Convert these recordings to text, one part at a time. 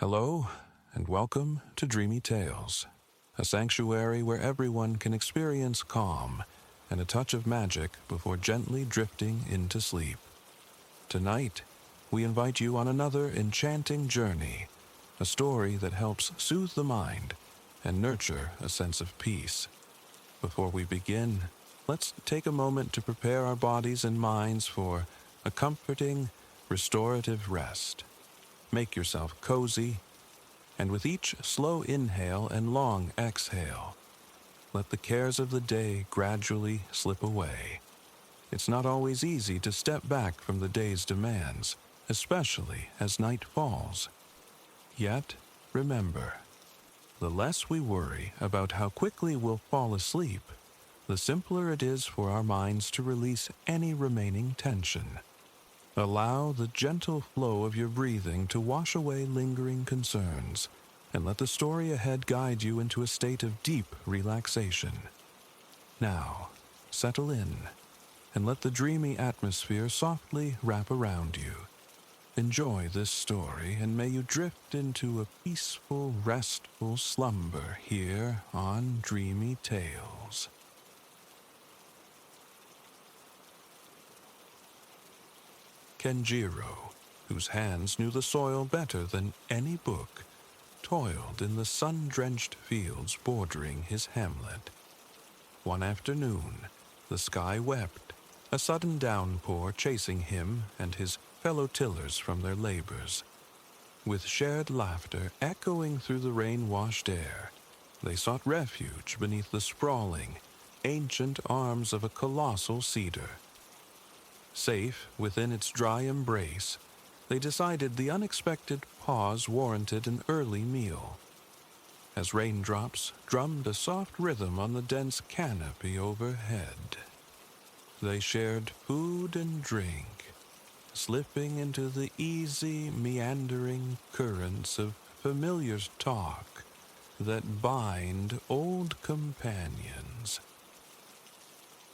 Hello, and welcome to Dreamy Tales, a sanctuary where everyone can experience calm and a touch of magic before gently drifting into sleep. Tonight, we invite you on another enchanting journey, a story that helps soothe the mind and nurture a sense of peace. Before we begin, let's take a moment to prepare our bodies and minds for a comforting, restorative rest. Make yourself cozy, and with each slow inhale and long exhale, let the cares of the day gradually slip away. It's not always easy to step back from the day's demands, especially as night falls. Yet, remember, the less we worry about how quickly we'll fall asleep, the simpler it is for our minds to release any remaining tension. Allow the gentle flow of your breathing to wash away lingering concerns, and let the story ahead guide you into a state of deep relaxation. Now, settle in, and let the dreamy atmosphere softly wrap around you. Enjoy this story, and may you drift into a peaceful, restful slumber here on Dreamy Tales. Kenjiro, whose hands knew the soil better than any book, toiled in the sun-drenched fields bordering his hamlet. One afternoon, the sky wept, a sudden downpour chasing him and his fellow tillers from their labors. With shared laughter echoing through the rain-washed air, they sought refuge beneath the sprawling, ancient arms of a colossal cedar. Safe within its dry embrace, they decided the unexpected pause warranted an early meal. As raindrops drummed a soft rhythm on the dense canopy overhead, they shared food and drink, slipping into the easy, meandering currents of familiar talk that bind old companions.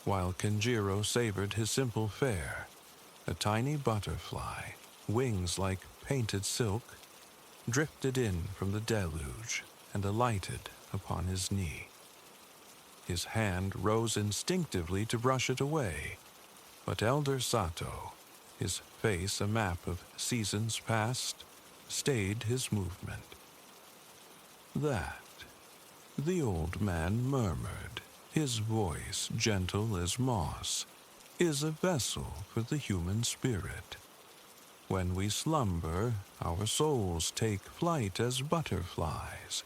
While Kenjiro savored his simple fare, a tiny butterfly, wings like painted silk, drifted in from the deluge and alighted upon his knee. His hand rose instinctively to brush it away, but Elder Sato, his face a map of seasons past, stayed his movement. "That," the old man murmured, his voice gentle as moss, "is a vessel for the human spirit. When we slumber, our souls take flight as butterflies,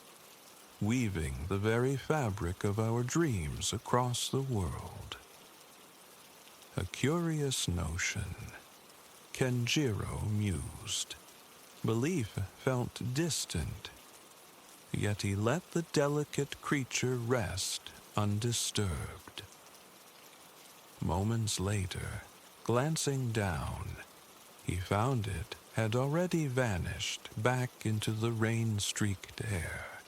weaving the very fabric of our dreams across the world." A curious notion, Kenjiro mused. Belief felt distant, yet he let the delicate creature rest undisturbed. Moments later, glancing down, he found it had already vanished back into the rain-streaked air.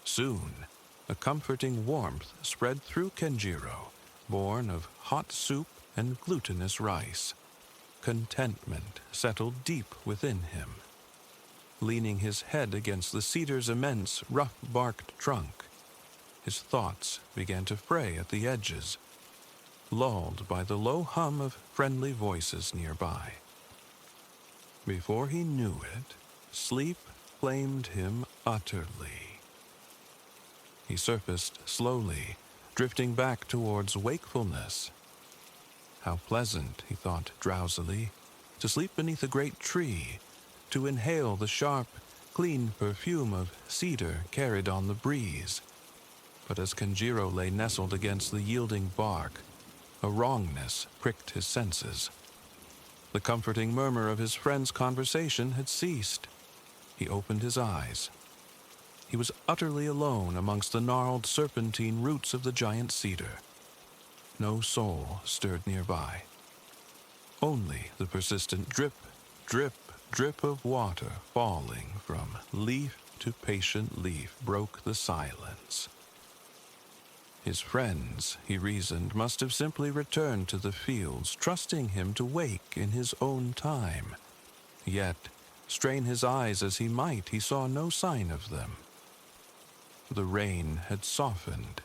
Soon, a comforting warmth spread through Kenjiro, born of hot soup and glutinous rice. Contentment settled deep within him. Leaning his head against the cedar's immense, rough-barked trunk, his thoughts began to fray at the edges, lulled by the low hum of friendly voices nearby. Before he knew it, sleep claimed him utterly. He surfaced slowly, drifting back towards wakefulness. How pleasant, he thought drowsily, to sleep beneath a great tree, to inhale the sharp, clean perfume of cedar carried on the breeze. But as Kenjiro lay nestled against the yielding bark, a wrongness pricked his senses. The comforting murmur of his friend's conversation had ceased. He opened his eyes. He was utterly alone amongst the gnarled serpentine roots of the giant cedar. No soul stirred nearby. Only the persistent drip, drip, drip of water falling from leaf to patient leaf broke the silence. His friends, he reasoned, must have simply returned to the fields, trusting him to wake in his own time. Yet, strain his eyes as he might, he saw no sign of them. The rain had softened,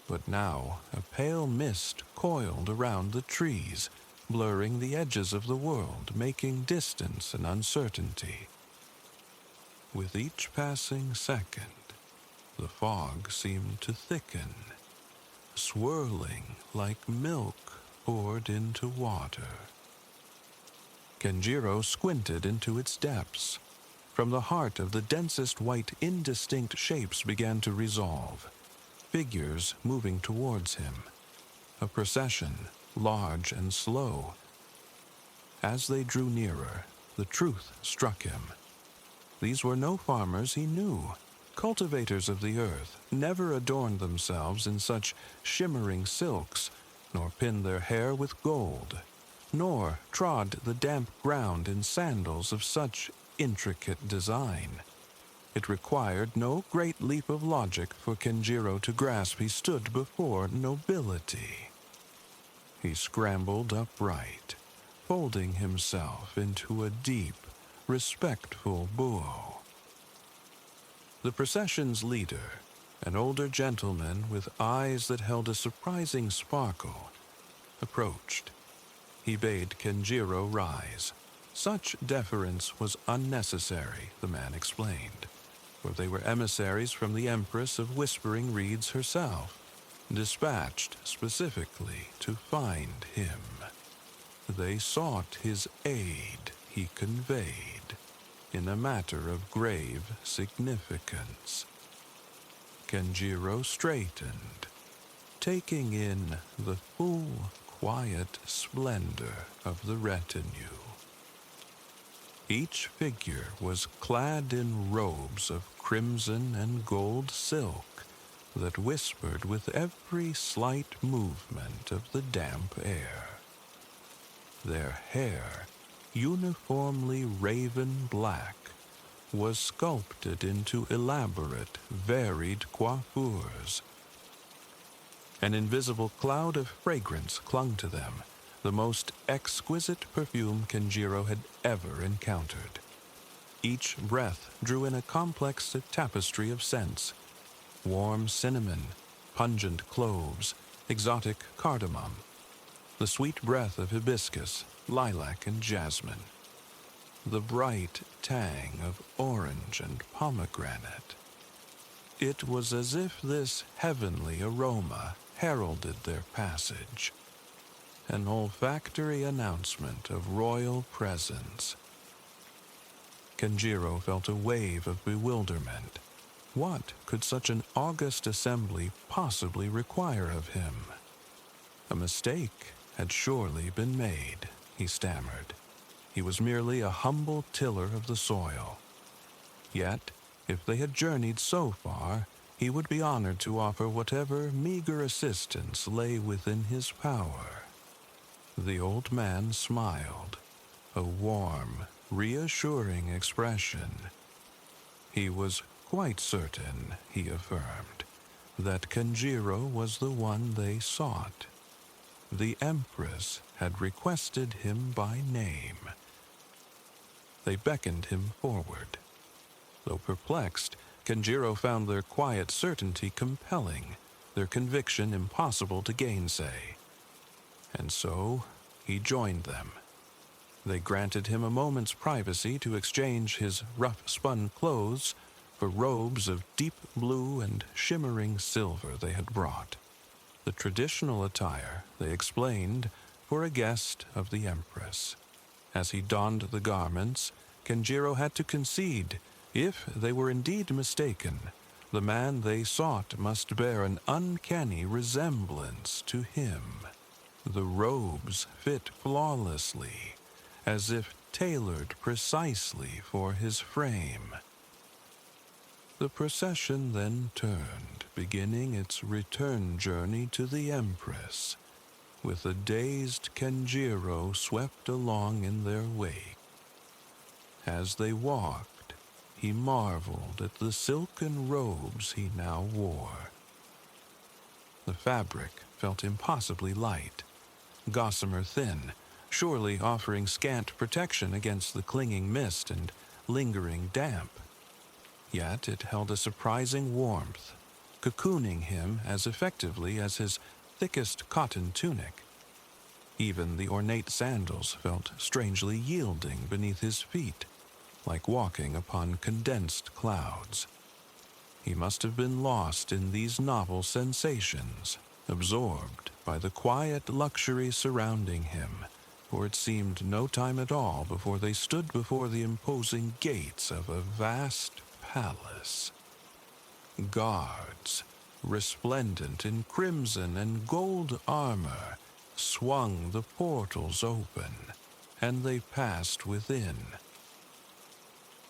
but now a pale mist coiled around the trees, blurring the edges of the world, making distance and uncertainty. With each passing second, the fog seemed to thicken, swirling like milk poured into water. Kenjiro squinted into its depths. From the heart of the densest white, indistinct shapes began to resolve, figures moving towards him, a procession, large and slow. As they drew nearer, the truth struck him. These were no farmers he knew. Cultivators of the earth never adorned themselves in such shimmering silks, nor pinned their hair with gold, nor trod the damp ground in sandals of such intricate design. It required no great leap of logic for Kenjiro to grasp he stood before nobility. He scrambled upright, folding himself into a deep, respectful bow. The procession's leader, an older gentleman with eyes that held a surprising sparkle, approached. He bade Kenjiro rise. Such deference was unnecessary, the man explained, for they were emissaries from the Empress of Whispering Reeds herself, dispatched specifically to find him. They sought his aid, he conveyed, in a matter of grave significance. Kenjiro straightened, taking in the full, quiet splendor of the retinue. Each figure was clad in robes of crimson and gold silk that whispered with every slight movement of the damp air. Their hair, uniformly raven black, was sculpted into elaborate, varied coiffures. An invisible cloud of fragrance clung to them, the most exquisite perfume Kenjiro had ever encountered. Each breath drew in a complex tapestry of scents: warm cinnamon, pungent cloves, exotic cardamom, the sweet breath of hibiscus, lilac, and jasmine, the bright tang of orange and pomegranate. It was as if this heavenly aroma heralded their passage, an olfactory announcement of royal presence. Kenjiro felt a wave of bewilderment. What could such an august assembly possibly require of him? A mistake had surely been made, he stammered. He was merely a humble tiller of the soil. Yet, if they had journeyed so far, he would be honored to offer whatever meager assistance lay within his power. The old man smiled, a warm, reassuring expression. He was quite certain, he affirmed, that Kenjiro was the one they sought. The Empress had requested him by name. They beckoned him forward. Though perplexed, Kenjiro found their quiet certainty compelling, their conviction impossible to gainsay. And so he joined them. They granted him a moment's privacy to exchange his rough-spun clothes for robes of deep blue and shimmering silver they had brought. The traditional attire, they explained, for a guest of the Empress. As he donned the garments, Kenjiro had to concede, if they were indeed mistaken, the man they sought must bear an uncanny resemblance to him. The robes fit flawlessly, as if tailored precisely for his frame. The procession then turned, beginning its return journey to the Empress, with the dazed Kenjiro swept along in their wake. As they walked, he marveled at the silken robes he now wore. The fabric felt impossibly light, gossamer thin, surely offering scant protection against the clinging mist and lingering damp. Yet it held a surprising warmth, cocooning him as effectively as his thickest cotton tunic. Even the ornate sandals felt strangely yielding beneath his feet, like walking upon condensed clouds. He must have been lost in these novel sensations, absorbed by the quiet luxury surrounding him, for it seemed no time at all before they stood before the imposing gates of a vast palace. Guards, resplendent in crimson and gold armor, swung the portals open, and they passed within.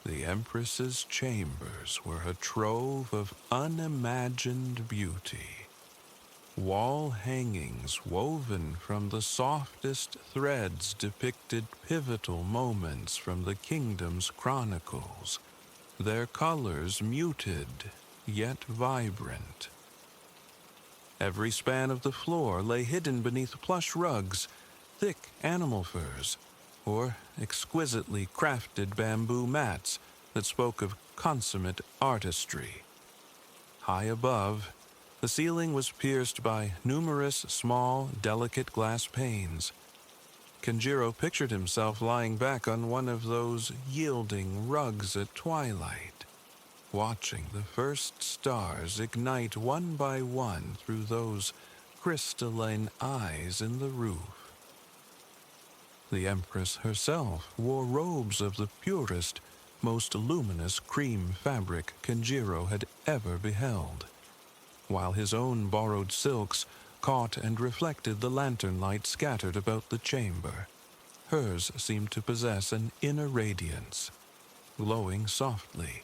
The Empress's chambers were a trove of unimagined beauty. Wall hangings woven from the softest threads depicted pivotal moments from the kingdom's chronicles, their colors muted yet vibrant. Every span of the floor lay hidden beneath plush rugs, thick animal furs, or exquisitely crafted bamboo mats that spoke of consummate artistry. High above, the ceiling was pierced by numerous small, delicate glass panes. Kenjiro pictured himself lying back on one of those yielding rugs at twilight, watching the first stars ignite one by one through those crystalline eyes in the roof. The Empress herself wore robes of the purest, most luminous cream fabric Kenjiro had ever beheld, while his own borrowed silks caught and reflected the lantern light scattered about the chamber. Hers seemed to possess an inner radiance, glowing softly.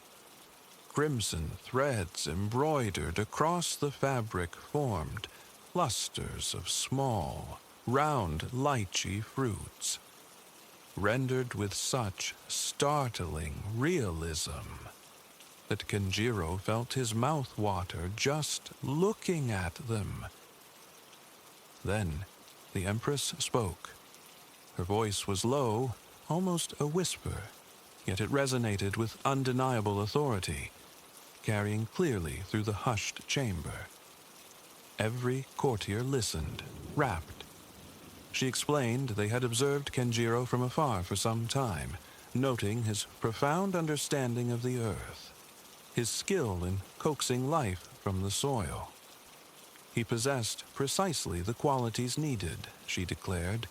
Crimson threads embroidered across the fabric formed clusters of small, round lychee fruits, rendered with such startling realism that Kenjiro felt his mouth water just looking at them. Then the Empress spoke. Her voice was low, almost a whisper, yet it resonated with undeniable authority, carrying clearly through the hushed chamber. Every courtier listened, rapt. She explained they had observed Kenjiro from afar for some time, noting his profound understanding of the earth, his skill in coaxing life from the soil. He possessed precisely the qualities needed, she declared,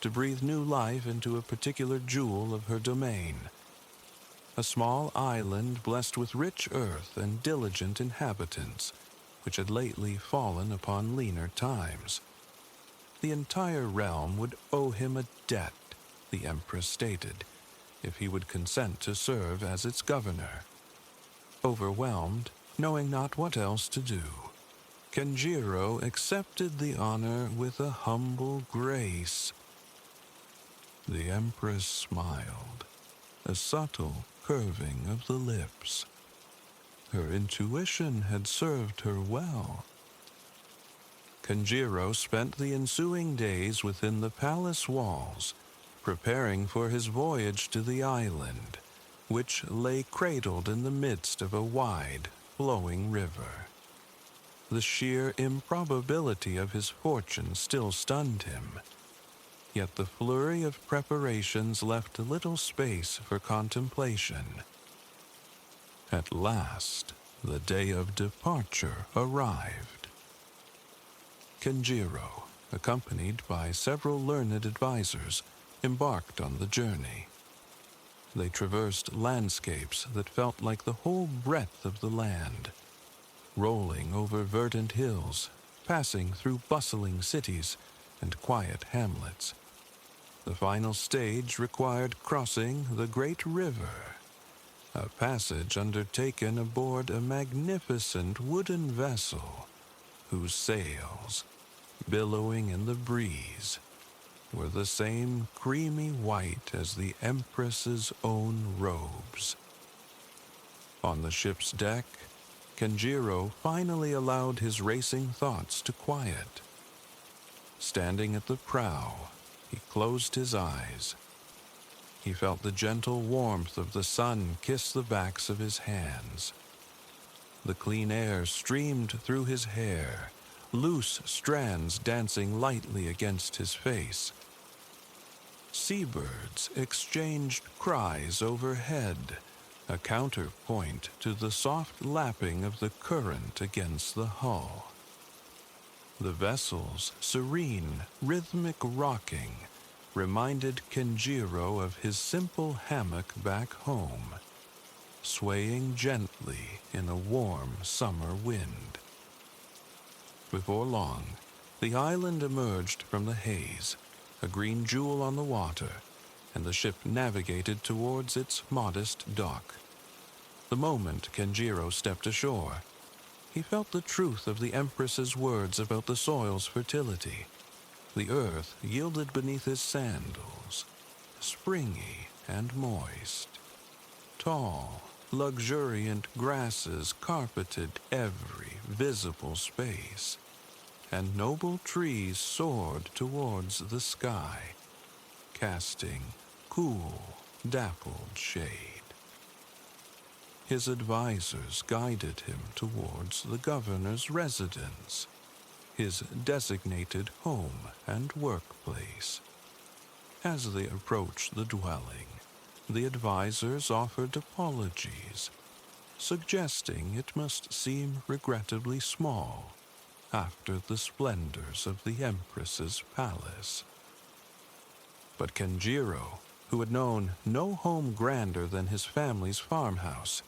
to breathe new life into a particular jewel of her domain. A small island blessed with rich earth and diligent inhabitants, which had lately fallen upon leaner times. The entire realm would owe him a debt, the Empress stated, if he would consent to serve as its governor. Overwhelmed, knowing not what else to do, Kenjiro accepted the honor with a humble grace. The Empress smiled, a subtle curving of the lips. Her intuition had served her well. Kenjiro spent the ensuing days within the palace walls, preparing for his voyage to the island, which lay cradled in the midst of a wide, flowing river. The sheer improbability of his fortune still stunned him, yet the flurry of preparations left little space for contemplation. At last, the day of departure arrived. Kenjiro, accompanied by several learned advisors, embarked on the journey. They traversed landscapes that felt like the whole breadth of the land, rolling over verdant hills, passing through bustling cities and quiet hamlets. The final stage required crossing the great river, a passage undertaken aboard a magnificent wooden vessel whose sails, billowing in the breeze, were the same creamy white as the Empress's own robes. On the ship's deck, Kenjiro finally allowed his racing thoughts to quiet. Standing at the prow, he closed his eyes. He felt the gentle warmth of the sun kiss the backs of his hands. The clean air streamed through his hair, loose strands dancing lightly against his face. Seabirds exchanged cries overhead, a counterpoint to the soft lapping of the current against the hull. The vessel's serene, rhythmic rocking reminded Kenjiro of his simple hammock back home, swaying gently in a warm summer wind. Before long, the island emerged from the haze, a green jewel on the water, and the ship navigated towards its modest dock. The moment Kenjiro stepped ashore, he felt the truth of the Empress's words about the soil's fertility. The earth yielded beneath his sandals, springy and moist. Tall, luxuriant grasses carpeted every visible space, and noble trees soared towards the sky, casting cool, dappled shade. His advisors guided him towards the governor's residence, his designated home and workplace. As they approached the dwelling, the advisors offered apologies, suggesting it must seem regrettably small after the splendors of the Empress's palace. But Kenjiro, who had known no home grander than his family's farmhouse,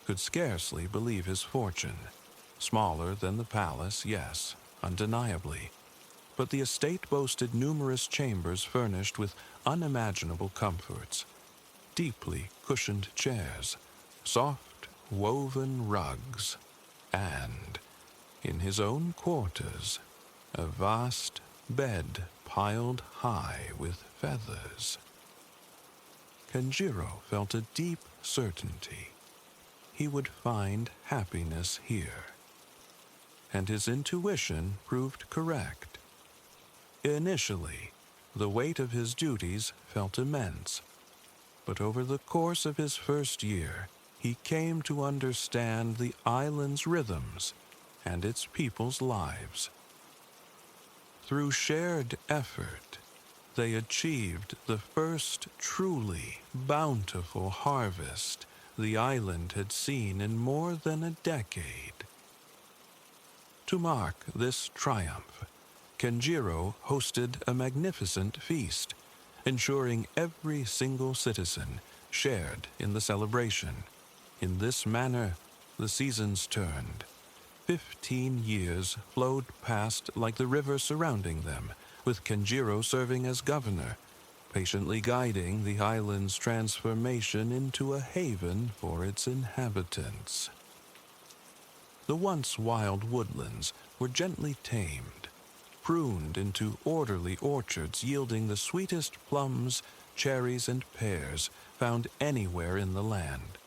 could scarcely believe his fortune. Smaller than the palace, yes, undeniably, but the estate boasted numerous chambers furnished with unimaginable comforts, deeply cushioned chairs, soft woven rugs, and, in his own quarters, a vast bed piled high with feathers. Kenjiro felt a deep certainty he would find happiness here, and his intuition proved correct. Initially, the weight of his duties felt immense, but over the course of his first year, he came to understand the island's rhythms and its people's lives. Through shared effort, they achieved the first truly bountiful harvest the island had seen in more than a decade. To mark this triumph, Kenjiro hosted a magnificent feast, ensuring every single citizen shared in the celebration. In this manner, the seasons turned. 15 years flowed past like the river surrounding them, with Kenjiro serving as governor, patiently guiding the island's transformation into a haven for its inhabitants. The once wild woodlands were gently tamed, pruned into orderly orchards yielding the sweetest plums, cherries, and pears found anywhere in the land.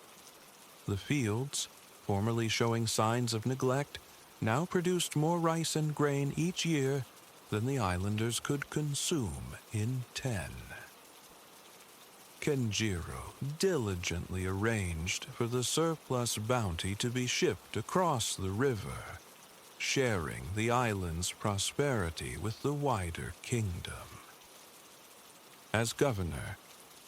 The fields, formerly showing signs of neglect, now produced more rice and grain each year than the islanders could consume in 10. Kenjiro diligently arranged for the surplus bounty to be shipped across the river, sharing the island's prosperity with the wider kingdom. As governor,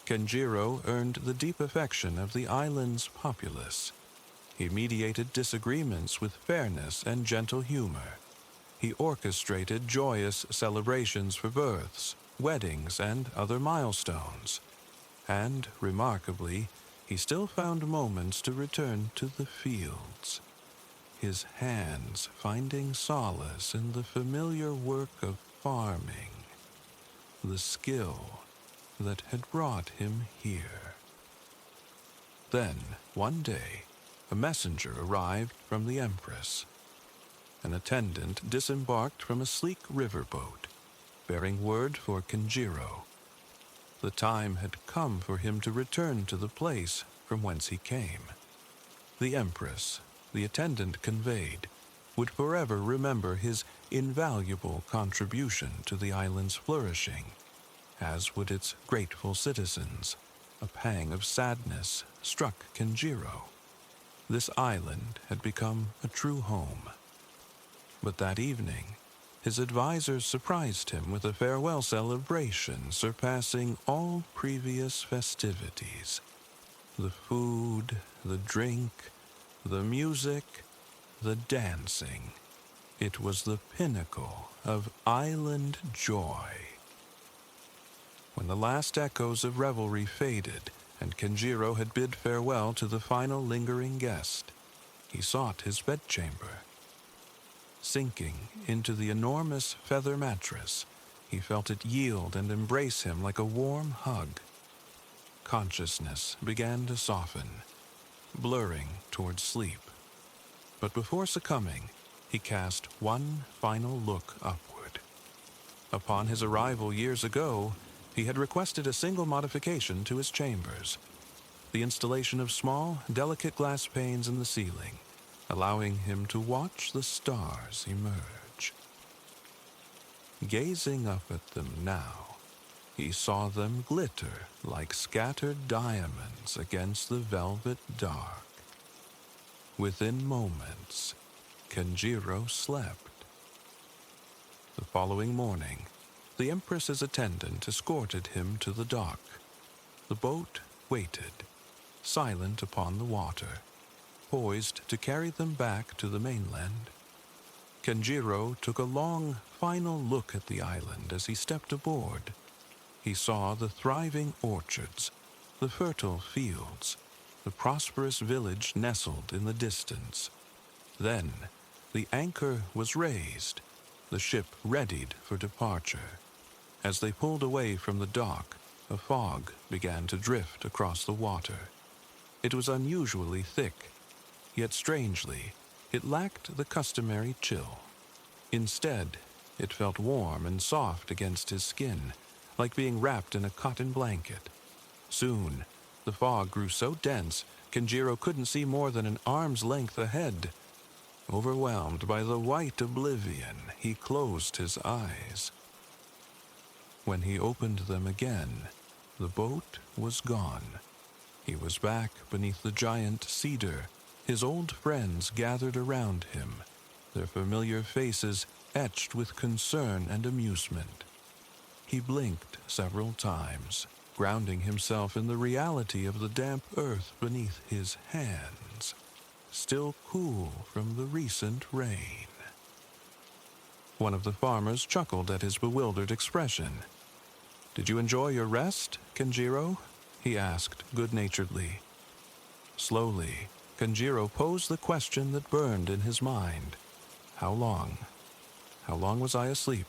Kenjiro earned the deep affection of the island's populace. He mediated disagreements with fairness and gentle humor. He orchestrated joyous celebrations for births, weddings, and other milestones. And, remarkably, he still found moments to return to the fields, his hands finding solace in the familiar work of farming, the skill that had brought him here. Then, one day, a messenger arrived from the Empress. An attendant disembarked from a sleek riverboat, bearing word for Kenjiro. The time had come for him to return to the place from whence he came. The Empress, the attendant conveyed, would forever remember his invaluable contribution to the island's flourishing, as would its grateful citizens. A pang of sadness struck Kenjiro. This island had become a true home. But that evening, his advisors surprised him with a farewell celebration surpassing all previous festivities. The food, the drink, the music, the dancing. It was the pinnacle of island joy. When the last echoes of revelry faded and Kenjiro had bid farewell to the final lingering guest, he sought his bedchamber. Sinking into the enormous feather mattress, he felt it yield and embrace him like a warm hug. Consciousness began to soften, blurring towards sleep. But before succumbing, he cast one final look upward. Upon his arrival years ago, he had requested a single modification to his chambers: the installation of small, delicate glass panes in the ceiling, allowing him to watch the stars emerge. Gazing up at them now, he saw them glitter like scattered diamonds against the velvet dark. Within moments, Kenjiro slept. The following morning, the Empress's attendant escorted him to the dock. The boat waited, silent upon the water, poised to carry them back to the mainland. Kenjiro took a long, final look at the island as he stepped aboard. He saw the thriving orchards, the fertile fields, the prosperous village nestled in the distance. Then, the anchor was raised, the ship readied for departure. As they pulled away from the dock, a fog began to drift across the water. It was unusually thick, yet strangely, it lacked the customary chill. Instead, it felt warm and soft against his skin, like being wrapped in a cotton blanket. Soon, the fog grew so dense, Kenjiro couldn't see more than an arm's length ahead. Overwhelmed by the white oblivion, he closed his eyes. When he opened them again, the boat was gone. He was back beneath the giant cedar, his old friends gathered around him, their familiar faces etched with concern and amusement. He blinked several times, grounding himself in the reality of the damp earth beneath his hands, still cool from the recent rain. One of the farmers chuckled at his bewildered expression. "Did you enjoy your rest, Kenjiro?" he asked good-naturedly. Slowly, Kenjiro posed the question that burned in his mind. How long? How long was I asleep?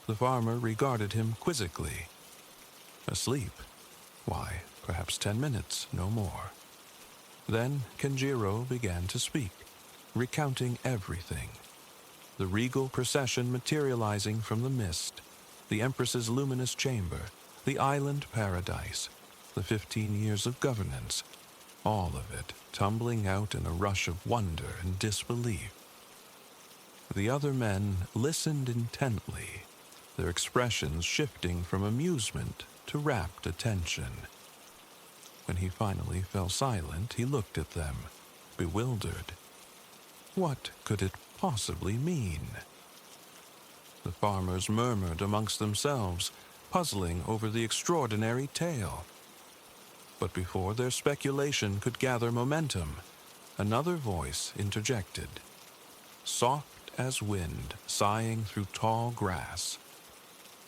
The farmer regarded him quizzically. Asleep? Why, perhaps 10 minutes, no more. Then Kenjiro began to speak, recounting everything. The regal procession materializing from the mist, the Empress's luminous chamber, the island paradise, the 15 years of governance, all of it tumbling out in a rush of wonder and disbelief. The other men listened intently, their expressions shifting from amusement to rapt attention. When he finally fell silent, he looked at them, bewildered. What could it possibly mean? The farmers murmured amongst themselves, puzzling over the extraordinary tale. But before their speculation could gather momentum, another voice interjected, soft as wind sighing through tall grass.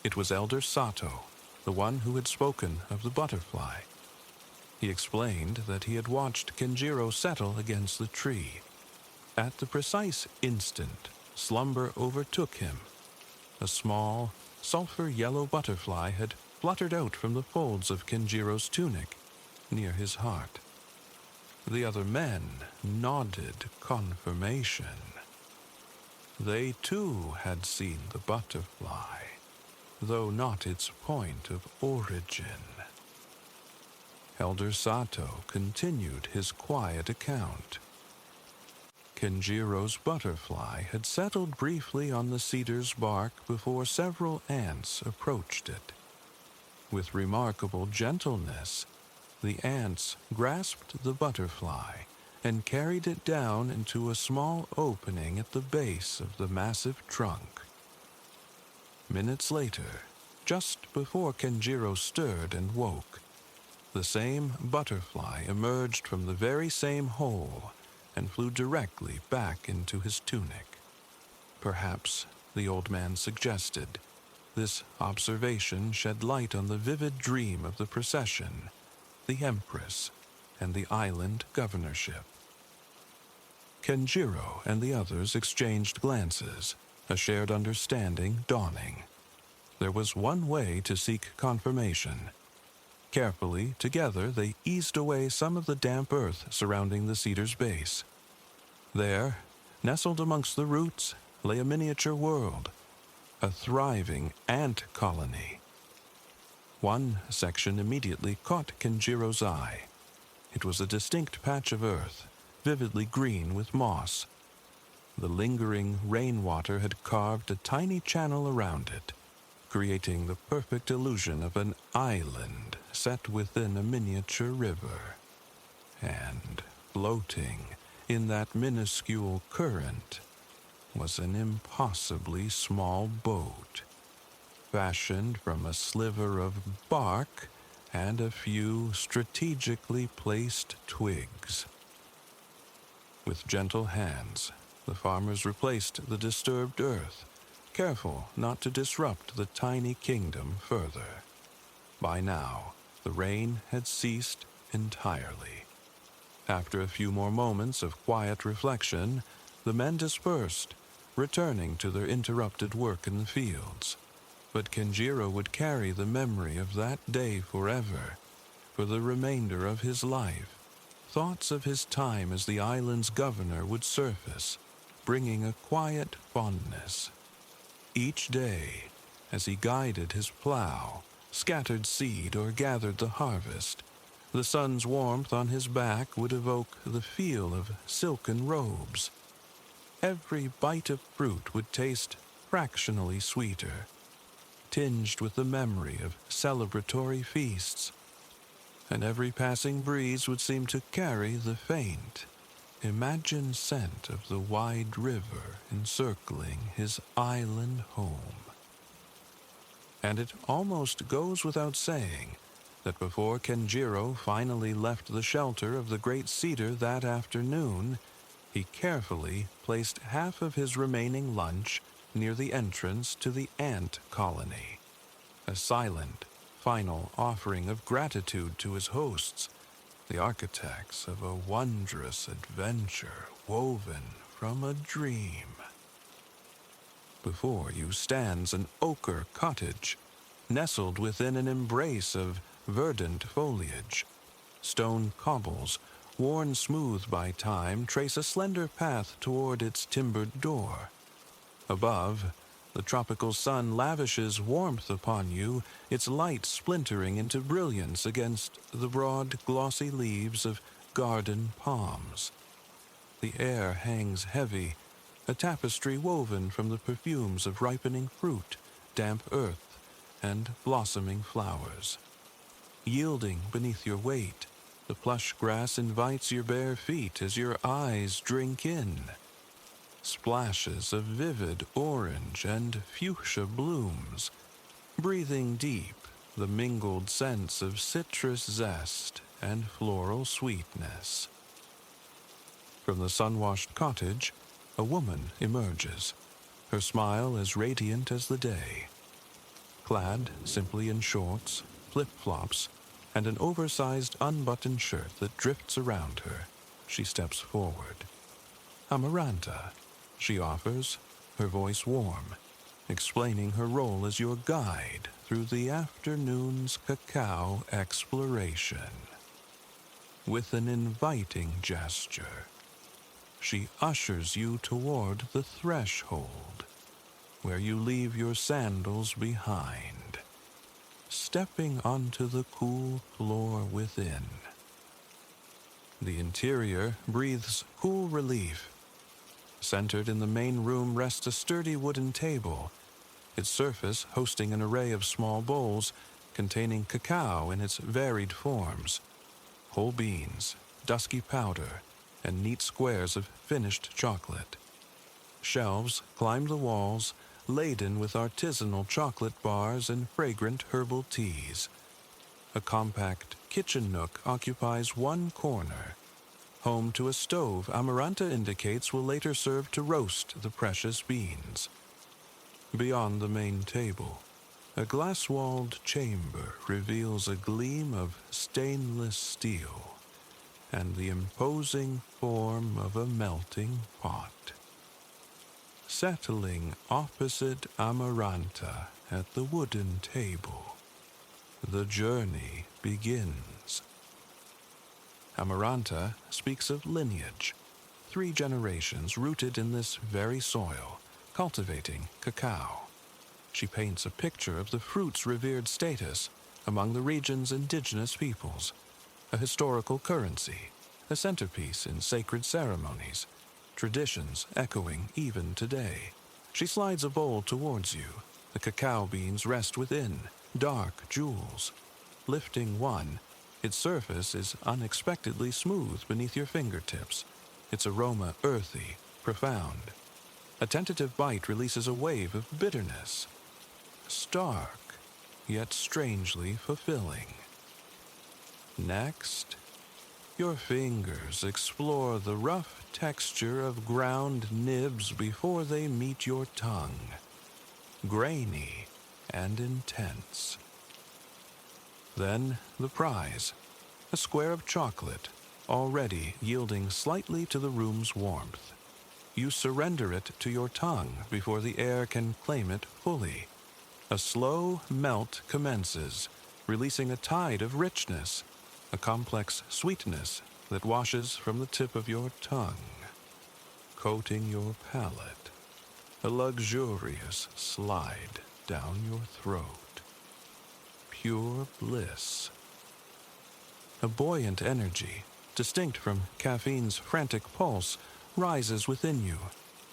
It was Elder Sato, the one who had spoken of the butterfly. He explained that he had watched Kenjiro settle against the tree. At the precise instant, slumber overtook him. A small, sulphur-yellow butterfly had fluttered out from the folds of Kenjiro's tunic, near his heart. The other men nodded confirmation. They too had seen the butterfly, though not its point of origin. Elder Sato continued his quiet account. Kenjiro's butterfly had settled briefly on the cedar's bark before several ants approached it. With remarkable gentleness, the ants grasped the butterfly and carried it down into a small opening at the base of the massive trunk. Minutes later, just before Kenjiro stirred and woke, the same butterfly emerged from the very same hole and flew directly back into his tunic. Perhaps, the old man suggested, this observation shed light on the vivid dream of the procession, the Empress, and the island governorship. Kenjiro and the others exchanged glances, a shared understanding dawning. There was one way to seek confirmation. Carefully, together, they eased away some of the damp earth surrounding the cedar's base. There, nestled amongst the roots, lay a miniature world, a thriving ant colony. One section immediately caught Kenjiro's eye. It was a distinct patch of earth, vividly green with moss. The lingering rainwater had carved a tiny channel around it, creating the perfect illusion of an island set within a miniature river. And floating in that minuscule current was an impossibly small boat, fashioned from a sliver of bark and a few strategically placed twigs. With gentle hands, the farmers replaced the disturbed earth, careful not to disrupt the tiny kingdom further. By now, the rain had ceased entirely. After a few more moments of quiet reflection, the men dispersed, returning to their interrupted work in the fields. But Kenjiro would carry the memory of that day forever, for the remainder of his life. Thoughts of his time as the island's governor would surface, bringing a quiet fondness. Each day, as he guided his plow, scattered seed, or gathered the harvest, the sun's warmth on his back would evoke the feel of silken robes. Every bite of fruit would taste fractionally sweeter, tinged with the memory of celebratory feasts, and every passing breeze would seem to carry the faint, imagined scent of the wide river encircling his island home. And it almost goes without saying that before Kenjiro finally left the shelter of the great cedar that afternoon, he carefully placed half of his remaining lunch near the entrance to the ant colony, a silent, final offering of gratitude to his hosts, the architects of a wondrous adventure woven from a dream. Before you stands an ochre cottage, nestled within an embrace of verdant foliage. Stone cobbles, worn smooth by time, trace a slender path toward its timbered door. Above, the tropical sun lavishes warmth upon you, its light splintering into brilliance against the broad, glossy leaves of garden palms. The air hangs heavy, a tapestry woven from the perfumes of ripening fruit, damp earth, and blossoming flowers. Yielding beneath your weight, the plush grass invites your bare feet as your eyes drink in. Splashes of vivid orange and fuchsia blooms, breathing deep the mingled scents of citrus zest and floral sweetness. From the sun-washed cottage, a woman emerges, her smile as radiant as the day. Clad simply in shorts, flip-flops, and an oversized unbuttoned shirt that drifts around her, she steps forward. "Amaranta," she offers, her voice warm, explaining her role as your guide through the afternoon's cacao exploration. With an inviting gesture, she ushers you toward the threshold, where you leave your sandals behind, stepping onto the cool floor within. The interior breathes cool relief. Centered in the main room rests a sturdy wooden table, its surface hosting an array of small bowls containing cacao in its varied forms, whole beans, dusky powder, and neat squares of finished chocolate. Shelves climb the walls, laden with artisanal chocolate bars and fragrant herbal teas. A compact kitchen nook occupies one corner, home to a stove Amaranta indicates will later serve to roast the precious beans. Beyond the main table, a glass-walled chamber reveals a gleam of stainless steel and the imposing form of a melting pot. Settling opposite Amaranta at the wooden table, the journey begins. Amaranta speaks of lineage, 3 generations rooted in this very soil, cultivating cacao. She paints a picture of the fruit's revered status among the region's indigenous peoples, a historical currency, a centerpiece in sacred ceremonies, traditions echoing even today. She slides a bowl towards you. The cacao beans rest within, dark jewels. Lifting one, its surface is unexpectedly smooth beneath your fingertips, its aroma earthy, profound. A tentative bite releases a wave of bitterness, stark, yet strangely fulfilling. Next, your fingers explore the rough texture of ground nibs before they meet your tongue, grainy and intense. Then the prize, a square of chocolate, already yielding slightly to the room's warmth. You surrender it to your tongue before the air can claim it fully. A slow melt commences, releasing a tide of richness, a complex sweetness that washes from the tip of your tongue, coating your palate, a luxurious slide down your throat. Pure bliss. A buoyant energy, distinct from caffeine's frantic pulse, rises within you.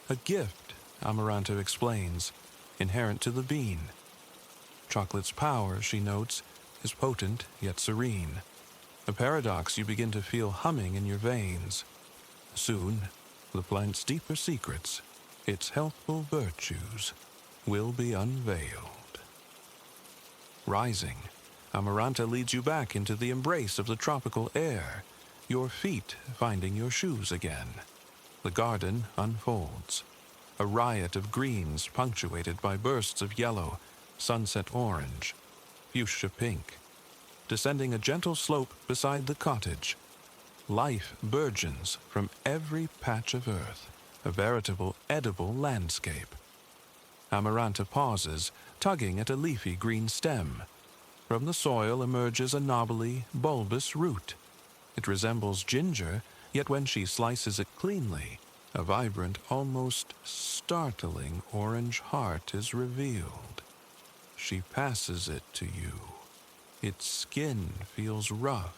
A gift, Amaranta explains, inherent to the bean. Chocolate's power, she notes, is potent yet serene. A paradox you begin to feel humming in your veins. Soon, the plant's deeper secrets, its healthful virtues, will be unveiled. Rising, Amaranta leads you back into the embrace of the tropical air, your feet finding your shoes again. The garden unfolds, a riot of greens punctuated by bursts of yellow, sunset orange, fuchsia pink. Descending a gentle slope beside the cottage, life burgeons from every patch of earth, a veritable edible landscape. Amaranta pauses, tugging at a leafy green stem. From the soil emerges a knobbly, bulbous root. It resembles ginger, yet when she slices it cleanly, a vibrant, almost startling orange heart is revealed. She passes it to you. Its skin feels rough,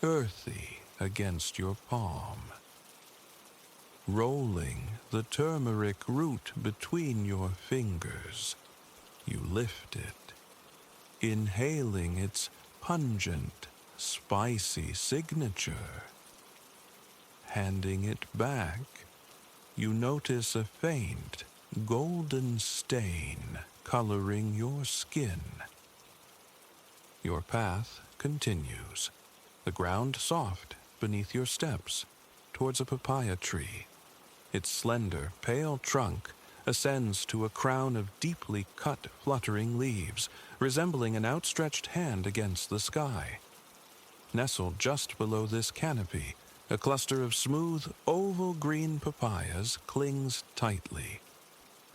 earthy against your palm. Rolling the turmeric root between your fingers, you lift it, inhaling its pungent, spicy signature. Handing it back, you notice a faint, golden stain coloring your skin. Your path continues, the ground soft beneath your steps, towards a papaya tree. Its slender, pale trunk ascends to a crown of deeply cut, fluttering leaves, resembling an outstretched hand against the sky. Nestled just below this canopy, a cluster of smooth, oval green papayas clings tightly.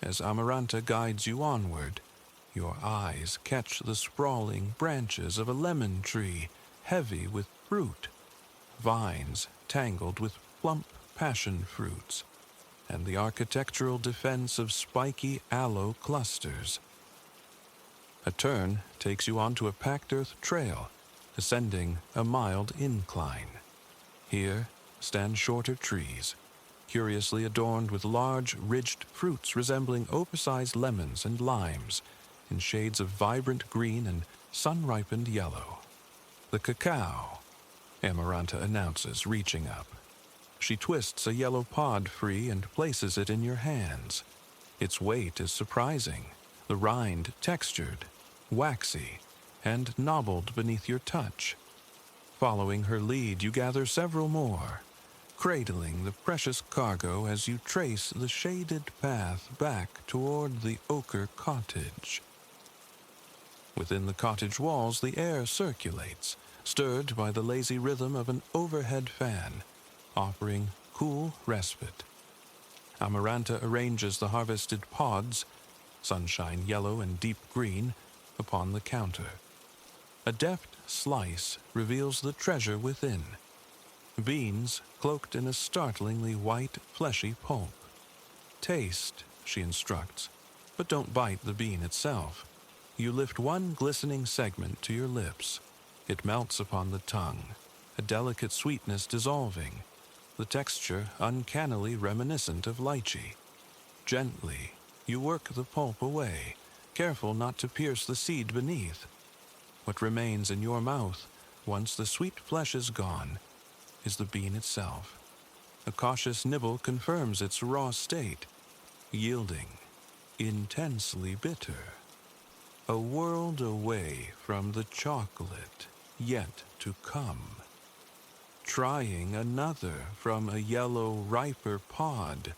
As Amaranta guides you onward, your eyes catch the sprawling branches of a lemon tree, heavy with fruit, vines tangled with plump passion fruits, and the architectural defense of spiky aloe clusters. A turn takes you onto a packed earth trail, ascending a mild incline. Here stand shorter trees, curiously adorned with large, ridged fruits resembling oversized lemons and limes, in shades of vibrant green and sun-ripened yellow. The cacao, Amaranta announces, reaching up. She twists a yellow pod free and places it in your hands. Its weight is surprising, the rind textured, waxy, and knobbled beneath your touch. Following her lead, you gather several more, cradling the precious cargo as you trace the shaded path back toward the ochre cottage. Within the cottage walls, the air circulates, stirred by the lazy rhythm of an overhead fan, offering cool respite. Amaranta arranges the harvested pods, sunshine yellow and deep green, upon the counter. A deft slice reveals the treasure within. Beans cloaked in a startlingly white, fleshy pulp. Taste, she instructs, but don't bite the bean itself. You lift one glistening segment to your lips. It melts upon the tongue, a delicate sweetness dissolving, the texture uncannily reminiscent of lychee. Gently, you work the pulp away, careful not to pierce the seed beneath. What remains in your mouth, once the sweet flesh is gone, is the bean itself. A cautious nibble confirms its raw state, yielding, intensely bitter. A world away from the chocolate yet to come. Trying another from a yellow, riper pod,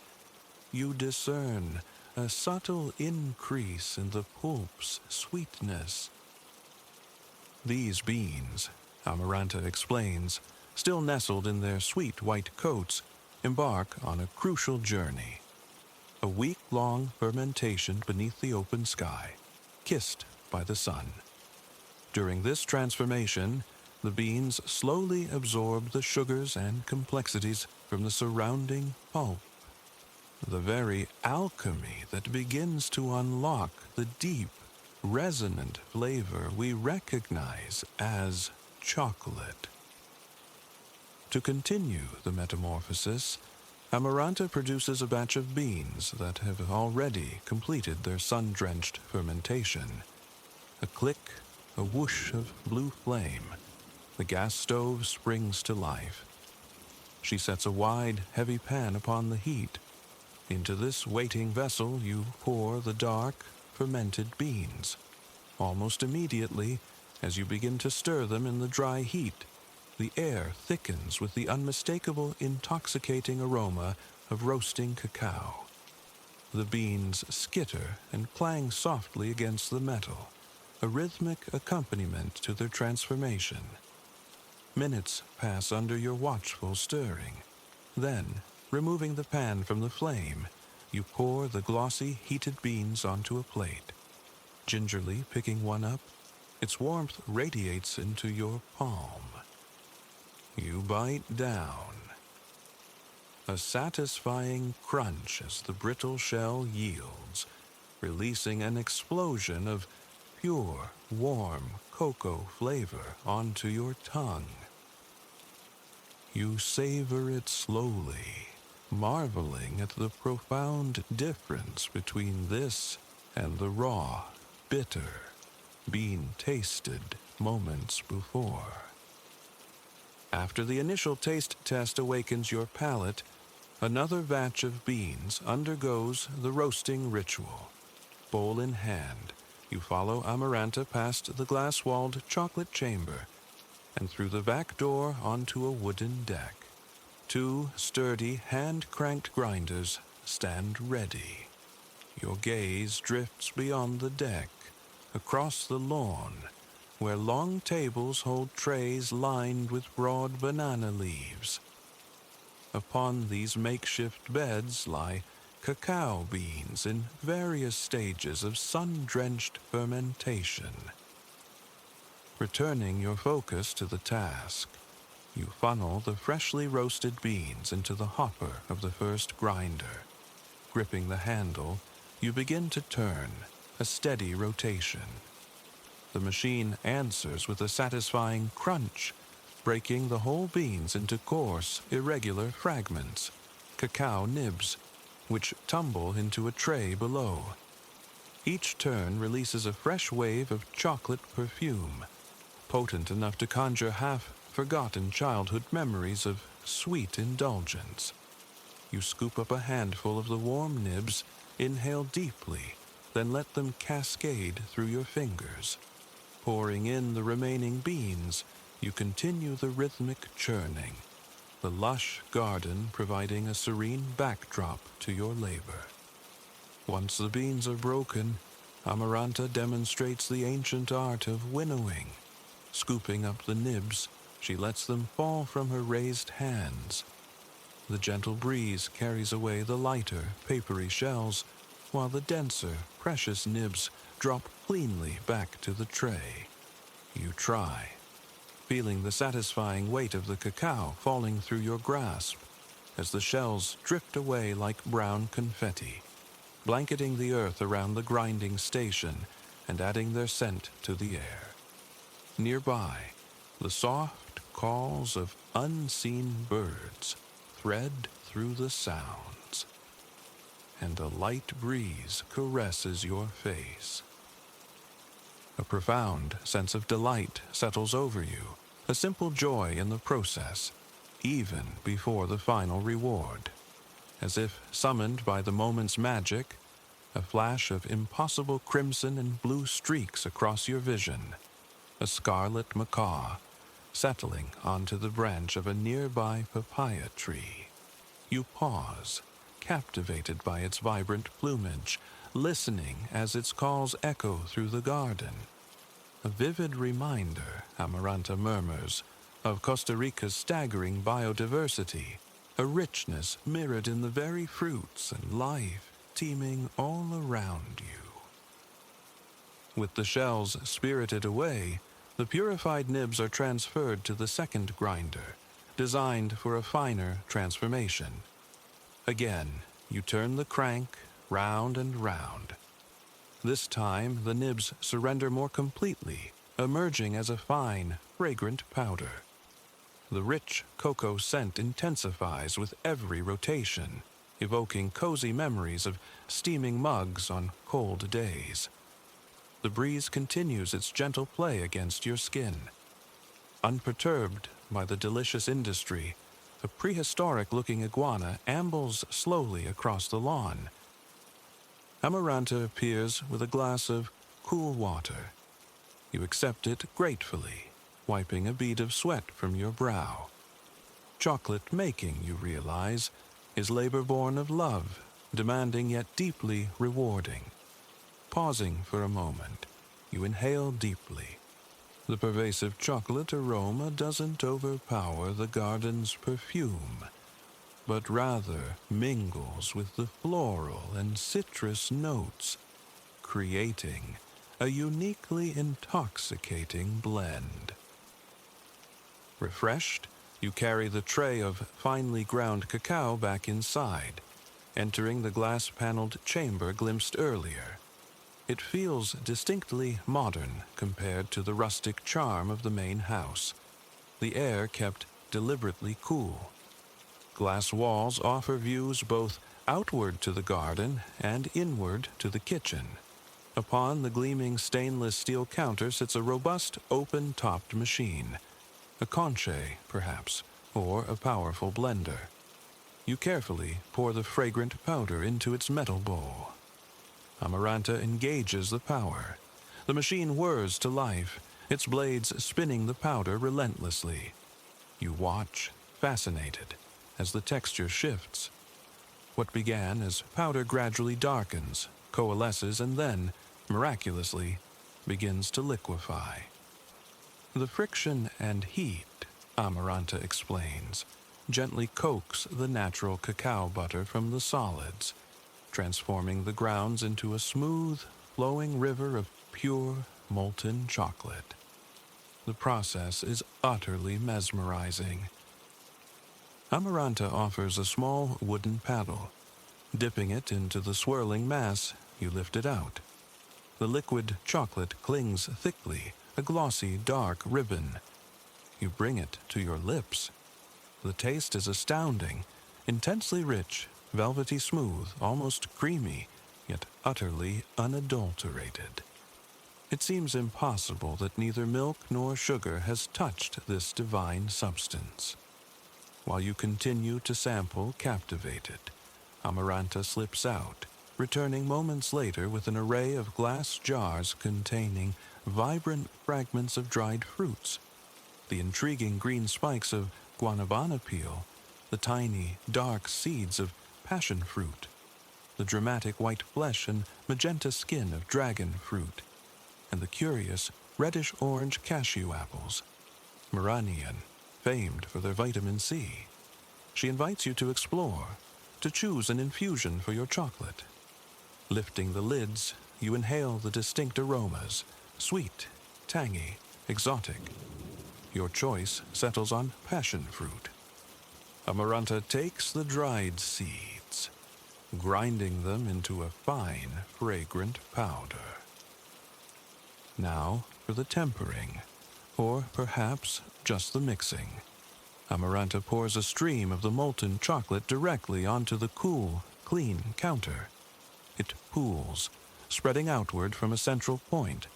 you discern a subtle increase in the pulp's sweetness. These beans, Amaranta explains, still nestled in their sweet white coats, embark on a crucial journey. A week-long fermentation beneath the open sky, kissed by the sun. During this transformation, the beans slowly absorb the sugars and complexities from the surrounding pulp. The very alchemy that begins to unlock the deep, resonant flavor we recognize as chocolate. To continue the metamorphosis, Amaranta produces a batch of beans that have already completed their sun-drenched fermentation. A click, a whoosh of blue flame. The gas stove springs to life. She sets a wide, heavy pan upon the heat. Into this waiting vessel you pour the dark, fermented beans. Almost immediately, as you begin to stir them in the dry heat, the air thickens with the unmistakable, intoxicating aroma of roasting cacao. The beans skitter and clang softly against the metal, a rhythmic accompaniment to their transformation. Minutes pass under your watchful stirring. Then, removing the pan from the flame, you pour the glossy, heated beans onto a plate. Gingerly picking one up, its warmth radiates into your palm. You bite down. A satisfying crunch as the brittle shell yields, releasing an explosion of pure, warm cocoa flavor onto your tongue. You savor it slowly, marveling at the profound difference between this and the raw, bitter, bean-tasted moments before. After the initial taste test awakens your palate, another batch of beans undergoes the roasting ritual. Bowl in hand, you follow Amaranta past the glass-walled chocolate chamber and through the back door onto a wooden deck. Two sturdy, hand-cranked grinders stand ready. Your gaze drifts beyond the deck, across the lawn, where long tables hold trays lined with broad banana leaves. Upon these makeshift beds lie cacao beans in various stages of sun-drenched fermentation. Returning your focus to the task, you funnel the freshly roasted beans into the hopper of the first grinder. Gripping the handle, you begin to turn, a steady rotation. The machine answers with a satisfying crunch, breaking the whole beans into coarse, irregular fragments, cacao nibs, which tumble into a tray below. Each turn releases a fresh wave of chocolate perfume, potent enough to conjure half-forgotten childhood memories of sweet indulgence. You scoop up a handful of the warm nibs, inhale deeply, then let them cascade through your fingers. Pouring in the remaining beans, you continue the rhythmic churning, the lush garden providing a serene backdrop to your labor. Once the beans are broken, Amaranta demonstrates the ancient art of winnowing. Scooping up the nibs, she lets them fall from her raised hands. The gentle breeze carries away the lighter, papery shells, while the denser, precious nibs drop cleanly back to the tray. You try, feeling the satisfying weight of the cacao falling through your grasp as the shells drift away like brown confetti, blanketing the earth around the grinding station and adding their scent to the air. Nearby, the soft calls of unseen birds thread through the sounds, and a light breeze caresses your face. A profound sense of delight settles over you, a simple joy in the process, even before the final reward. As if summoned by the moment's magic, a flash of impossible crimson and blue streaks across your vision, a scarlet macaw settling onto the branch of a nearby papaya tree. You pause, captivated by its vibrant plumage, listening as its calls echo through the garden. A vivid reminder, Amaranta murmurs, of Costa Rica's staggering biodiversity, a richness mirrored in the very fruits and life teeming all around you. With the shells spirited away, the purified nibs are transferred to the second grinder, designed for a finer transformation. Again, you turn the crank round and round. This time, the nibs surrender more completely, emerging as a fine, fragrant powder. The rich cocoa scent intensifies with every rotation, evoking cozy memories of steaming mugs on cold days. The breeze continues its gentle play against your skin. Unperturbed by the delicious industry, a prehistoric-looking iguana ambles slowly across the lawn. Amaranta appears with a glass of cool water. You accept it gratefully, wiping a bead of sweat from your brow. Chocolate making, you realize, is labor born of love, demanding yet deeply rewarding. Pausing for a moment, you inhale deeply. The pervasive chocolate aroma doesn't overpower the garden's perfume, but rather mingles with the floral and citrus notes, creating a uniquely intoxicating blend. Refreshed, you carry the tray of finely ground cacao back inside, entering the glass-paneled chamber glimpsed earlier. It feels distinctly modern compared to the rustic charm of the main house, the air kept deliberately cool. Glass walls offer views both outward to the garden and inward to the kitchen. Upon the gleaming stainless steel counter sits a robust, open-topped machine, a conche, perhaps, or a powerful blender. You carefully pour the fragrant powder into its metal bowl. Amaranta engages the power. The machine whirs to life, its blades spinning the powder relentlessly. You watch, fascinated, as the texture shifts. What began as powder gradually darkens, coalesces, and then, miraculously, begins to liquefy. The friction and heat, Amaranta explains, gently coax the natural cacao butter from the solids, transforming the grounds into a smooth, flowing river of pure, molten chocolate. The process is utterly mesmerizing. Amaranta offers a small wooden paddle. Dipping it into the swirling mass, you lift it out. The liquid chocolate clings thickly, a glossy, dark ribbon. You bring it to your lips. The taste is astounding, intensely rich, velvety smooth, almost creamy, yet utterly unadulterated. It seems impossible that neither milk nor sugar has touched this divine substance. While you continue to sample captivated, Amaranta slips out, returning moments later with an array of glass jars containing vibrant fragments of dried fruits, the intriguing green spikes of guanabana peel, the tiny, dark seeds of passion fruit, the dramatic white flesh and magenta skin of dragon fruit, and the curious reddish-orange cashew apples, Maranian, famed for their vitamin C. She invites you to explore, to choose an infusion for your chocolate. Lifting the lids, you inhale the distinct aromas, sweet, tangy, exotic. Your choice settles on passion fruit. Amaranta takes the dried seeds, grinding them into a fine, fragrant powder. Now for the tempering, or perhaps just the mixing. Amaranta pours a stream of the molten chocolate directly onto the cool, clean counter. It pools, spreading outward from a central point,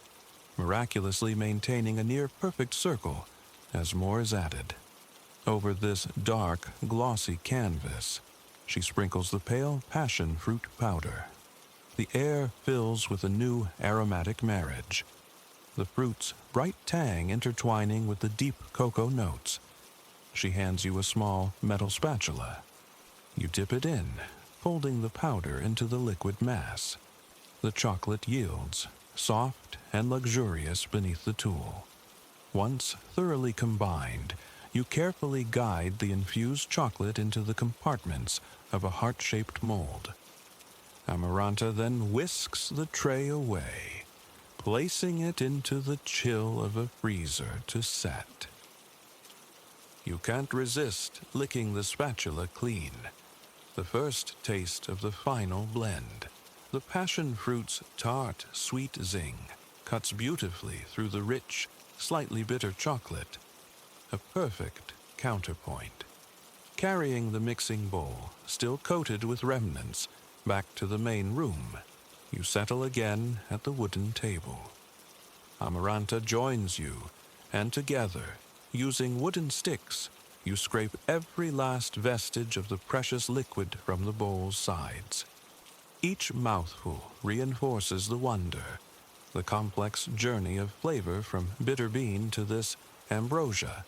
miraculously maintaining a near-perfect circle as more is added. Over this dark, glossy canvas, she sprinkles the pale passion fruit powder. The air fills with a new aromatic marriage, the fruit's bright tang intertwining with the deep cocoa notes. She hands you a small metal spatula. You dip it in, folding the powder into the liquid mass. The chocolate yields, soft and luxurious beneath the tool. Once thoroughly combined, you carefully guide the infused chocolate into the compartments of a heart-shaped mold. Amaranta then whisks the tray away, placing it into the chill of a freezer to set. You can't resist licking the spatula clean. The first taste of the final blend, the passion fruit's tart, sweet zing, cuts beautifully through the rich, slightly bitter chocolate, a perfect counterpoint. Carrying the mixing bowl, still coated with remnants, back to the main room, you settle again at the wooden table. Amaranta joins you, and together, using wooden sticks, you scrape every last vestige of the precious liquid from the bowl's sides. Each mouthful reinforces the wonder, the complex journey of flavor from bitter bean to this ambrosia.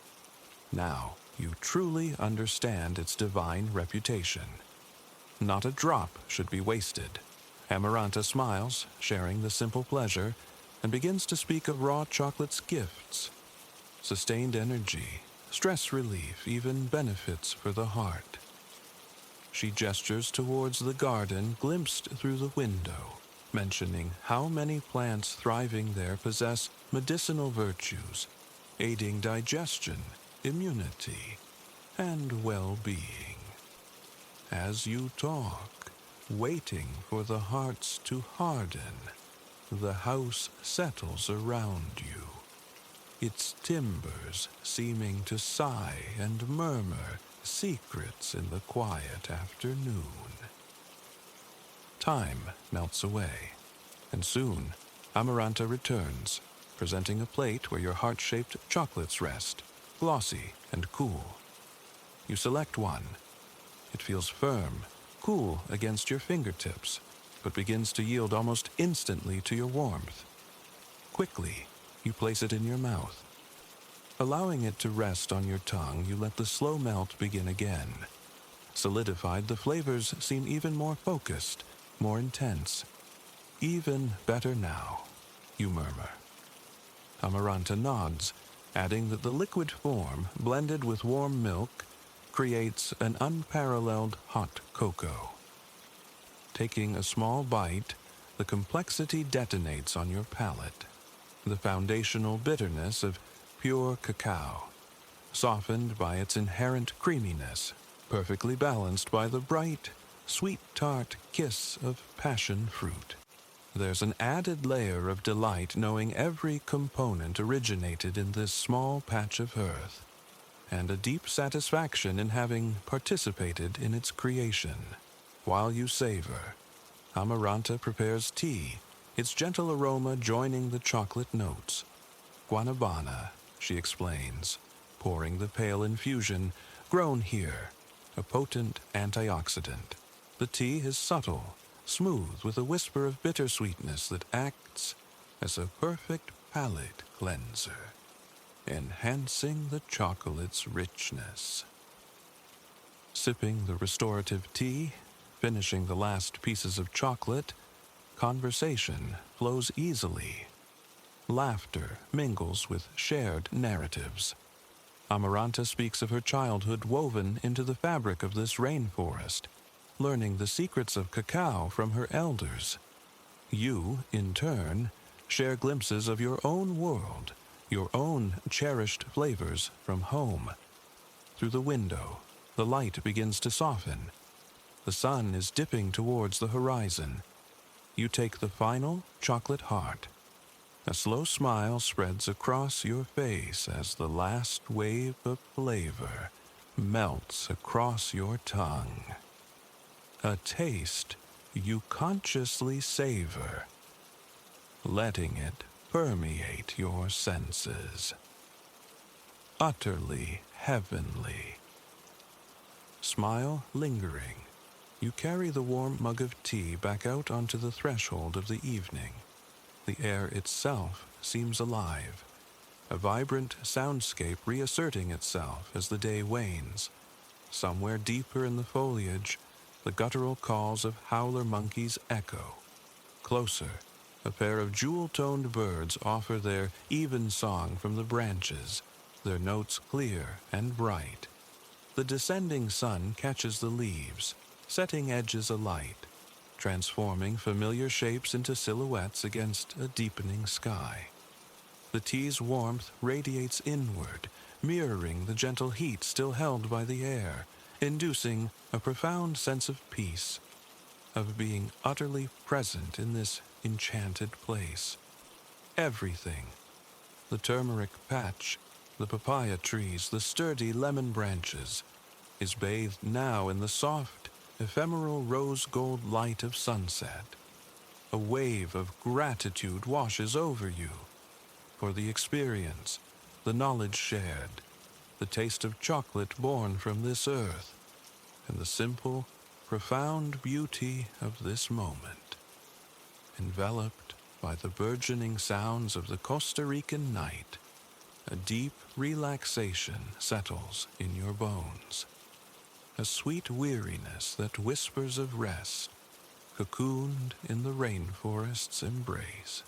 Now you truly understand its divine reputation. Not a drop should be wasted. Amaranta smiles, sharing the simple pleasure, and begins to speak of raw chocolate's gifts. Sustained energy, stress relief, even benefits for the heart. She gestures towards the garden glimpsed through the window, mentioning how many plants thriving there possess medicinal virtues, aiding digestion, immunity, and well-being. As you talk, waiting for the hearts to harden, the house settles around you, its timbers seeming to sigh and murmur secrets in the quiet afternoon. Time melts away, and soon Amaranta returns, presenting a plate where your heart-shaped chocolates rest, glossy and cool. You select one. It feels firm, cool against your fingertips, but begins to yield almost instantly to your warmth. Quickly, you place it in your mouth. Allowing it to rest on your tongue, you let the slow melt begin again. Solidified, the flavors seem even more focused, more intense. Even better now, you murmur. Amaranta nods, adding that the liquid form, blended with warm milk, creates an unparalleled hot cocoa. Taking a small bite, the complexity detonates on your palate. The foundational bitterness of pure cacao, softened by its inherent creaminess, perfectly balanced by the bright, sweet tart kiss of passion fruit. There's an added layer of delight knowing every component originated in this small patch of earth, and a deep satisfaction in having participated in its creation. While you savor, Amaranta prepares tea, its gentle aroma joining the chocolate notes. Guanabana, she explains, pouring the pale infusion, grown here, a potent antioxidant. The tea is subtle, smooth with a whisper of bittersweetness that acts as a perfect palate cleanser, enhancing the chocolate's richness. Sipping the restorative tea, finishing the last pieces of chocolate, conversation flows easily. Laughter mingles with shared narratives. Amaranta speaks of her childhood woven into the fabric of this rainforest, learning the secrets of cacao from her elders. You, in turn, share glimpses of your own world, your own cherished flavors from home. Through the window, the light begins to soften. The sun is dipping towards the horizon. You take the final chocolate heart. A slow smile spreads across your face as the last wave of flavor melts across your tongue. A taste you consciously savor, letting it permeate your senses. Utterly heavenly. Smile lingering. You carry the warm mug of tea back out onto the threshold of the evening. The air itself seems alive, a vibrant soundscape reasserting itself as the day wanes. Somewhere deeper in the foliage, the guttural calls of howler monkeys echo. Closer, a pair of jewel-toned birds offer their even song from the branches, their notes clear and bright. The descending sun catches the leaves, setting edges alight, transforming familiar shapes into silhouettes against a deepening sky. The tea's warmth radiates inward, mirroring the gentle heat still held by the air, inducing a profound sense of peace, of being utterly present in this enchanted place. Everything, the turmeric patch, the papaya trees, the sturdy lemon branches, is bathed now in the soft, ephemeral rose-gold light of sunset. A wave of gratitude washes over you for the experience, the knowledge shared, the taste of chocolate born from this earth, and the simple, profound beauty of this moment. Enveloped by the burgeoning sounds of the Costa Rican night, a deep relaxation settles in your bones. A sweet weariness that whispers of rest, cocooned in the rainforest's embrace.